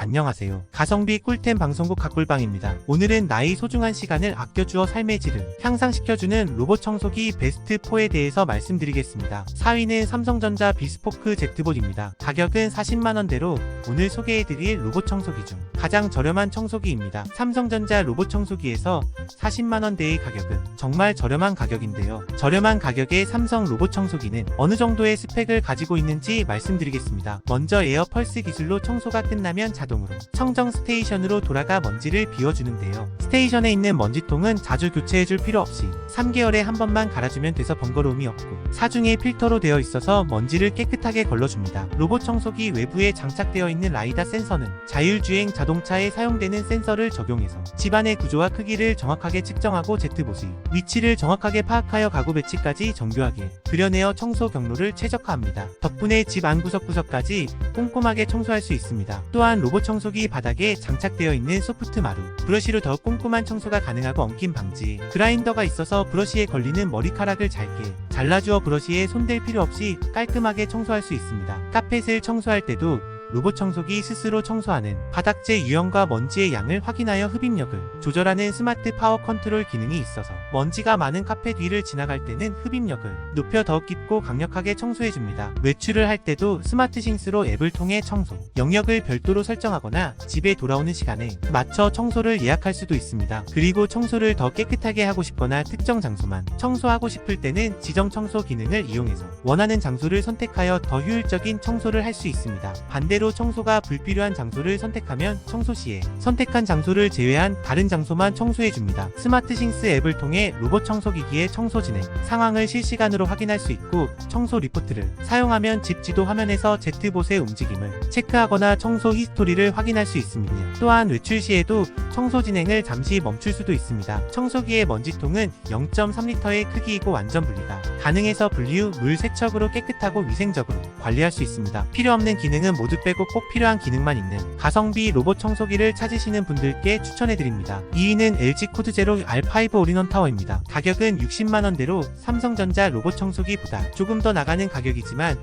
안녕하세요. 가성비 꿀템 방송국 각꿀방입니다. 오늘은 나의 소중한 시간을 아껴주어 삶의 질을 향상시켜주는 로봇 청소기 베스트 4에 대해서 말씀드리겠습니다. 4위는 삼성전자 비스포크 제트봇입니다. 가격은 40만원대로 오늘 소개해드릴 로봇 청소기 중 가장 저렴한 청소기입니다. 삼성전자 로봇 청소기에서 40만원대의 가격은 정말 저렴한 가격인데요. 저렴한 가격의 삼성 로봇 청소기는 어느 정도의 스펙을 가지고 있는지 말씀드리겠습니다. 먼저 에어 펄스 기술로 청소가 끝나면 자동으로 청정 스테이션으로 돌아가 먼지를 비워주는데요. 스테이션에 있는 먼지통은 자주 교체해줄 필요 없이 3개월에 한 번만 갈아주면 돼서 번거로움이 없고 사중에 필터로 되어 있어서 먼지를 깨끗하게 걸러줍니다. 로봇 청소기 외부에 장착되어 있는 라이다 센서는 자율주행 자동차에 사용되는 센서를 적용해서 집안의 구조와 크기를 정확하게 측정하고 제트봇이 위치를 정확하게 파악하여 가구 배치까지 정교하게 그려내어 청소 경로를 최적화합니다. 덕분에 집 안 구석구석까지 꼼꼼하게 청소할 수 있습니다. 또한 로봇 청소기 바닥에 장착되어 있는 소프트 마루 브러쉬로 더욱 꼼꼼한 청소가 가능하고 엉킴 방지, 그라인더가 있어서 브러쉬에 걸리는 머리카락을 잘게 잘라주어 브러쉬에 손댈 필요 없이 깔끔하게 청소할 수 있습니다. 카펫을 청소할 때도 로봇 청소기 스스로 청소하는 바닥재 유형과 먼지의 양을 확인하여 흡입력을 조절하는 스마트 파워 컨트롤 기능이 있어서 먼지가 많은 카펫 위를 지나갈 때는 흡입력을 높여 더욱 깊고 강력하게 청소해줍니다. 외출을 할 때도 스마트 싱스로 앱을 통해 청소 영역을 별도로 설정하거나 집에 돌아오는 시간에 맞춰 청소를 예약할 수도 있습니다. 그리고 청소를 더 깨끗하게 하고 싶거나 특정 장소만 청소하고 싶을 때는 지정 청소 기능을 이용해서 원하는 장소를 선택하여 더 효율적인 청소를 할 수 있습니다. 반대로 청소가 불필요한 장소를 선택하면 청소 시에 선택한 장소를 제외한 다른 장소만 청소해줍니다. 스마트 싱스 앱을 통해 로봇 청소기기의 청소 진행 상황을 실시간으로 확인할 수 있고 청소 리포트를 사용하면 집 지도 화면에서 제트봇의 움직임을 체크하거나 청소 히스토리를 확인할 수 있습니다. 또한 외출 시에도 청소 진행을 잠시 멈출 수도 있습니다. 청소기의 먼지통은 0.3L의 크기이고 완전 분리가 가능해서 분리 후 물 세척으로 깨끗하고 위생적으로 관리할 수 있습니다. 필요 없는 기능은 모두 빼고 꼭 필요한 기능만 있는 가성비 로봇 청소기를 찾으시는 분들께 추천해드립니다. 2위는 LG 코드 제로 R5 올인원 타워입니다. 가격은 60만원대로 삼성전자 로봇 청소기보다 조금 더 나가는 가격이지만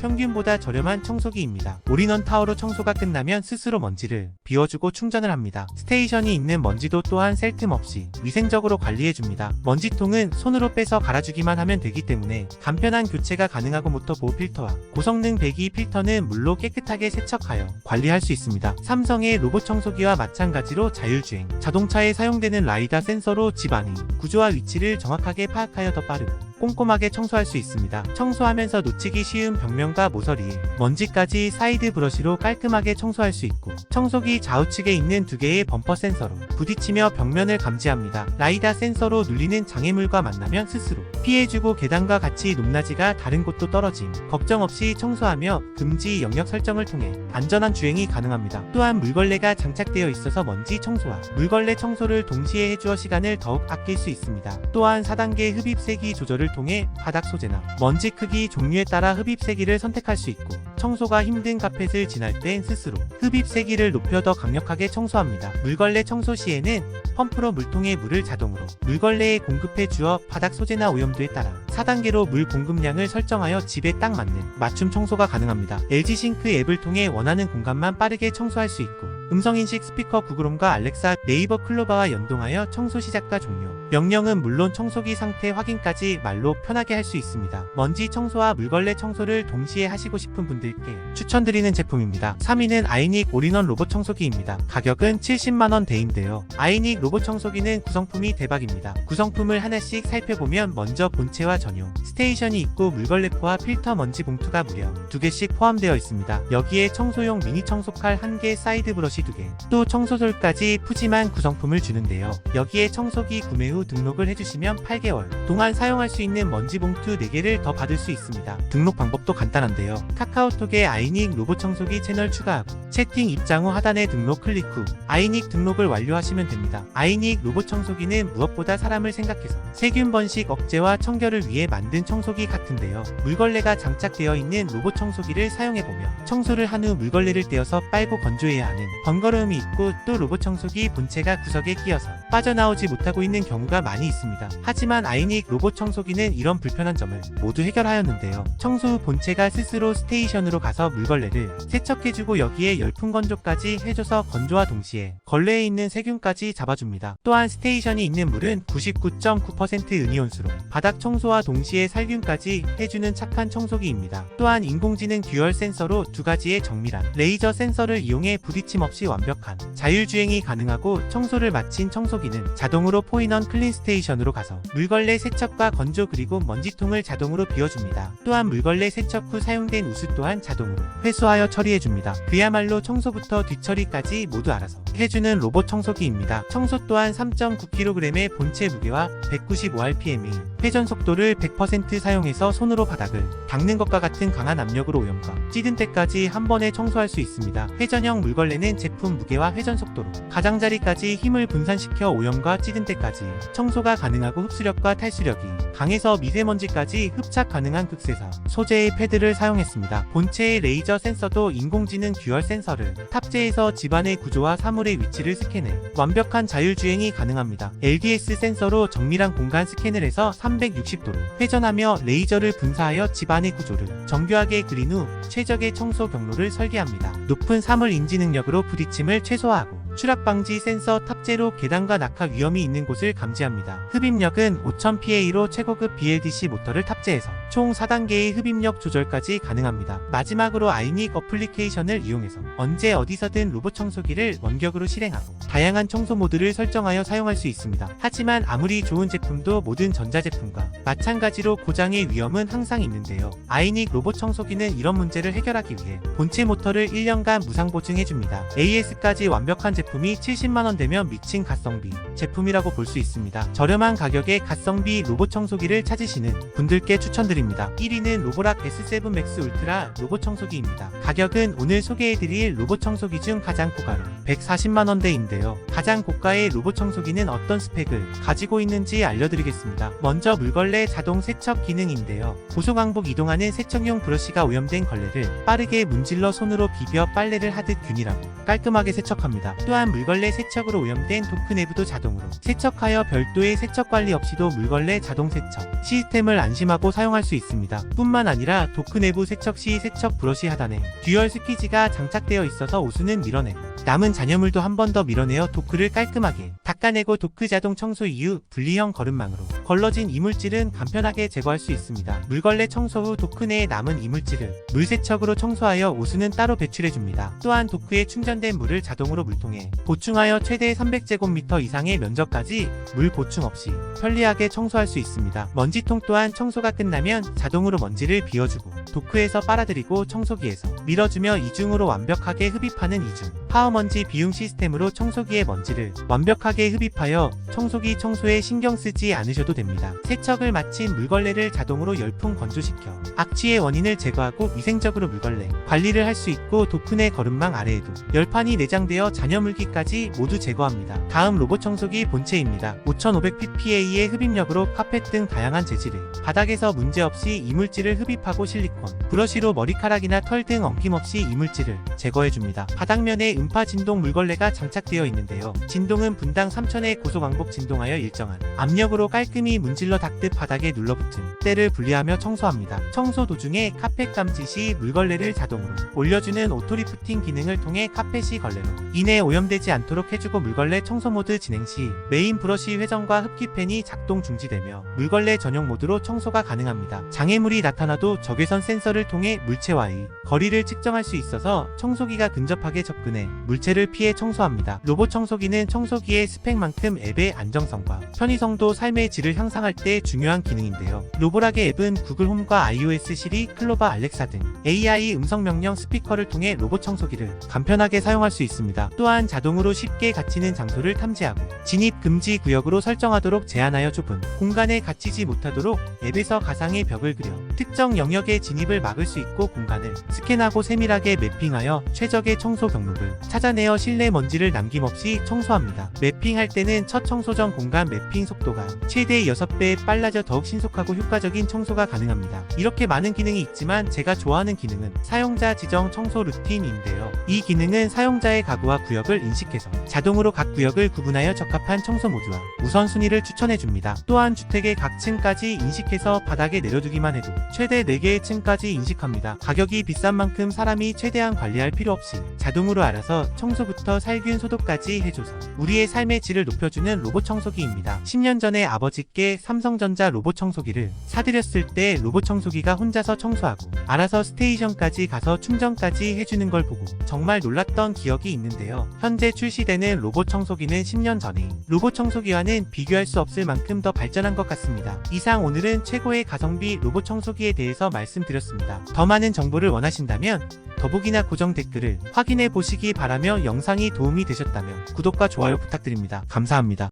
평균보다 저렴한 청소기입니다. 올인원 타워로 청소가 끝나면 스스로 먼지를 비워주고 충전을 합니다. 스테이션이 있는 먼지도 또한 셀 틈 없이 위생적으로 관리해줍니다. 먼지통은 손으로 빼서 갈아주기만 하면 되기 때문에 간편한 교체가 가능하고 모터 보호 필터와 고성능 배기 필터는 물로 깨끗하게 세척하여 관리할 수 있습니다. 삼성의 로봇 청소기와 마찬가지로 자율주행 자동차에 사용되는 라이다 센서로 집 안의 구조와 위치를 정확하게 파악하여 더 빠르고 꼼꼼하게 청소할 수 있습니다. 청소하면서 놓치기 쉬운 벽면과 모서리, 먼지까지 사이드 브러쉬로 깔끔하게 청소할 수 있고 청소기 좌우측에 있는 두 개의 범퍼 센서로 부딪히며 벽면을 감지합니다. 라이다 센서로 눌리는 장애물과 만나면 스스로 피해주고 계단과 같이 높낮이가 다른 곳도 떨어짐 걱정 없이 청소하며 금지 영역 설정을 통해 안전한 주행이 가능합니다. 또한 물걸레가 장착되어 있어서 먼지 청소와 물걸레 청소를 동시에 해주어 시간을 더욱 아낄 수 있습니다. 또한 4단계 흡입 세기 조절을 통해 바닥 소재나 먼지 크기 종류에 따라 흡입 세기를 선택할 수 있고 청소가 힘든 카펫을 지날 땐 스스로 흡입 세기를 높여 더 강력하게 청소합니다. 물걸레 청소 시에는 펌프로 물통에 물을 자동으로 물걸레에 공급해 주어 바닥 소재나 오염도에 따라 4단계로 물 공급량을 설정하여 집에 딱 맞는 맞춤 청소가 가능합니다. LG 싱크 앱을 통해 원하는 공간만 빠르게 청소할 수 있고 음성인식 스피커 구글홈과 알렉사, 네이버 클로바와 연동하여 청소 시작과 종료 명령은 물론 청소기 상태 확인까지 말로 편하게 할 수 있습니다. 먼지 청소와 물걸레 청소를 동시에 하시고 싶은 분들께 추천드리는 제품입니다. 3위는 아이닉 올인원 로봇 청소기입니다. 가격은 70만원대인데요. 아이닉 로봇 청소기는 구성품이 대박입니다. 구성품을 하나씩 살펴보면 먼저 본체와 전용 스테이션이 있고 물걸레포와 필터 먼지 봉투가 무려 2개씩 포함되어 있습니다. 여기에 청소용 미니 청소칼 1개, 사이드 브러쉬 2개, 또 청소솔까지 푸짐한 구성품을 주는데요. 여기에 청소기 구매 후 등록을 해주시면 8개월 동안 사용할 수 있는 먼지 봉투 4개를 더 받을 수 있습니다. 등록 방법도 간단한데요. 카카오톡에 아이닉 로봇 청소기 채널 추가하고 채팅 입장 후 하단에 등록 클릭 후 아이닉 등록을 완료하시면 됩니다. 아이닉 로봇 청소기는 무엇보다 사람을 생각해서 세균 번식 억제와 청결을 위해 만든 청소기 같은데요. 물걸레가 장착되어 있는 로봇 청소기를 사용해보며 청소를 한 후 물걸레를 떼어서 빨고 건조해야 하는 번거로움이 있고 또 로봇 청소기 본체가 구석에 끼어서 빠져나오지 못하고 있는 경우 경우가 많이 있습니다. 하지만 아이닉 로봇 청소기는 이런 불편한 점을 모두 해결하였는데요. 청소 후 본체가 스스로 스테이션으로 가서 물걸레를 세척해주고 여기에 열풍 건조까지 해줘서 건조와 동시에 걸레에 있는 세균까지 잡아줍니다. 또한 스테이션이 있는 물은 99.9% 은이온수로 바닥 청소와 동시에 살균까지 해주는 착한 청소기입니다. 또한 인공지능 듀얼 센서로 두 가지의 정밀한 레이저 센서를 이용해 부딪힘 없이 완벽한 자율주행이 가능하고 청소를 마친 청소기는 자동으로 포인원 클린 스테이션으로 가서 물걸레 세척과 건조 그리고 먼지통을 자동으로 비워줍니다. 또한 물걸레 세척 후 사용된 우수 또한 자동으로 회수하여 처리해줍니다. 그야말로 청소부터 뒷처리까지 모두 알아서 해주는 로봇 청소기입니다. 청소 또한 3.9kg의 본체 무게와 195rpm의 회전 속도를 100% 사용해서 손으로 바닥을 닦는 것과 같은 강한 압력으로 오염과 찌든 때까지 한 번에 청소할 수 있습니다. 회전형 물걸레는 제품 무게와 회전 속도로 가장자리까지 힘을 분산시켜 오염과 찌든 때까지 청소가 가능하고 흡수력과 탈수력이 강해서 미세먼지까지 흡착 가능한 극세사 소재의 패드를 사용했습니다. 본체의 레이저 센서도 인공지능 듀얼 센서를 탑재해서 집안의 구조와 사물의 위치를 스캔해 완벽한 자율주행이 가능합니다. LDS 센서로 정밀한 공간 스캔을 해서 360도로 회전하며 레이저를 분사하여 집안의 구조를 정교하게 그린 후 최적의 청소 경로를 설계합니다. 높은 사물 인지 능력으로 부딪힘을 최소화하고 추락 방지 센서 탑재로 계단과 낙하 위험이 있는 곳을 감지합니다. 흡입력은 5000PA로 최고급 BLDC 모터를 탑재해서 총 4단계의 흡입력 조절까지 가능합니다. 마지막으로 아이닉 어플리케이션을 이용해서 언제 어디서든 로봇 청소기를 원격으로 실행하고 다양한 청소 모드를 설정하여 사용할 수 있습니다. 하지만 아무리 좋은 제품도 모든 전자제품과 마찬가지로 고장의 위험은 항상 있는데요. 아이닉 로봇 청소기는 이런 문제를 해결하기 위해 본체 모터를 1년간 무상 보증해줍니다. AS까지 완벽한 제품이 70만원 되면 미친 가성비 제품이라고 볼 수 있습니다. 저렴한 가격에 가성비 로봇 청소기를 찾으시는 분들께 추천드립니다. 1위는 로보락 S7 맥스 울트라 로봇 청소기입니다. 가격은 오늘 소개해드릴 로봇 청소기 중 가장 고가로 140만원대인데요. 가장 고가의 로봇 청소기는 어떤 스펙을 가지고 있는지 알려드리겠습니다. 먼저 물걸레 자동 세척 기능인데요. 고속왕복 이동하는 세척용 브러쉬가 오염된 걸레를 빠르게 문질러 손으로 비벼 빨래를 하듯 균일하고 깔끔하게 세척합니다. 또한 물걸레 세척으로 오염된 도크 내부도 자동으로 세척하여 별도의 세척 관리 없이도 물걸레 자동 세척 시스템을 안심하고 사용할 수 있습니다. 뿐만 아니라 도크 내부 세척 시 세척 브러쉬 하단에 듀얼 스퀴지가 장착되어 있어서 오수는 밀어내고 남은 잔여물도 한 번 더 밀어내어 도크를 깔끔하게 닦아내고 도크 자동 청소 이후 분리형 거름망으로 걸러진 이물질은 간편하게 제거할 수 있습니다. 물걸레 청소 후 도크 내에 남은 이물질을 물세척으로 청소하여 오수는 따로 배출해줍니다. 또한 도크에 충전된 물을 자동으로 물통에 보충하여 최대 300제곱미터 이상의 면적까지 물 보충 없이 편리하게 청소할 수 있습니다. 먼지통 또한 청소가 끝나면 자동으로 먼지를 비워주고 도크에서 빨아들이고 청소기에서 밀어주며 이중으로 완벽하게 흡입하는 이중 파워먼지 비움 시스템으로 청소기의 먼지를 완벽하게 흡입하여 청소기 청소에 신경 쓰지 않으셔도 됩니다. 세척을 마친 물걸레를 자동으로 열풍 건조시켜 악취의 원인을 제거하고 위생적으로 물걸레 관리를 할 수 있고 도크 내 거름망 아래에도 열판이 내장되어 잔여물기까지 모두 제거합니다. 다음 로봇 청소기 본체입니다. 5500ppA의 흡입력으로 카펫 등 다양한 재질의 바닥에서 문제없이 이물질을 흡입하고 실리콘 브러쉬로 머리카락이나 털 등 엉킴없이 이물질을 제거해줍니다. 바닥면에 음파 진동 물걸레가 장착되어 있는데요. 진동은 분당 3000의 고속왕복 진동하여 일정한 압력으로 깔끔히 문질러 닦듯 바닥에 눌러붙은 때를 분리하며 청소합니다. 청소 도중에 카펫 감지 시 물걸레를 자동으로 올려주는 오토리프팅 기능을 통해 카펫이 걸레로 이내 오염되지 않도록 해주고 물걸레 청소 모드 진행 시 메인 브러쉬 회전과 흡기팬이 작동 중지되며 물걸레 전용 모드로 청소가 가능합니다. 장애물이 나타나도 적외선 센서를 통해 물체와의 거리를 측정할 수 있어서 청소기가 근접하게 접근해 물체를 피해 청소합니다. 로봇 청소기는 청소기의 스펙만큼 앱의 안정성과 편의성도 삶의 질을 향상할 때 중요한 기능인데요. 로보락의 앱은 구글 홈과 iOS 시리, 클로바 알렉사 등 AI 음성 명령 스피커를 통해 로봇 청소기를 간편하게 사용할 수 있습니다. 또한 자동으로 쉽게 갇히는 장소를 탐지하고 진입 금지 구역으로 설정하도록 제한하여 좁은 공간에 갇히지 못하도록 앱에서 가상의 벽을 그려 특정 영역의 진입을 막을 수 있고 공간을 스캔하고 세밀하게 매핑하여 최적의 청소 경로를 찾아내어 실내 먼지를 남김없이 청소합니다. 매핑할 때는 첫 청소 전 공간 매핑 속도가 최대 6배 빨라져 더욱 신속하고 효과적인 청소가 가능합니다. 이렇게 많은 기능이 있지만 제가 좋아하는 기능은 사용자 지정 청소 루틴인데요. 이 기능은 사용자의 가구와 구역을 인식해서 자동으로 각 구역을 구분하여 적합한 청소 모드와 우선순위를 추천해줍니다. 또한 주택의 각 층까지 인식해서 바닥에 내려두기만 해도 최대 4개의 층까지 인식합니다. 가격이 비싼 만큼 사람이 최대한 관리할 필요 없이 자동으로 알아서 청소부터 살균 소독까지 해줘서 우리의 삶의 질을 높여주는 로봇 청소기입니다. 10년 전에 아버지께 삼성전자 로봇 청소기를 사드렸을 때 로봇 청소기가 혼자서 청소하고 알아서 스테이션까지 가서 충전까지 해주는 걸 보고 정말 놀랐던 기억이 있는데요. 현재 출시되는 로봇 청소기는 10년 전에 로봇 청소기와는 비교할 수 없을 만큼 더 발전한 것 같습니다. 이상 오늘은 최고의 가성비 로봇 청소기에 대해서 말씀드렸습니다. 더 많은 정보를 원하신다면 더보기나 고정 댓글을 확인해 보시기 바라며 영상이 도움이 되셨다면 구독과 좋아요 부탁드립니다. 감사합니다.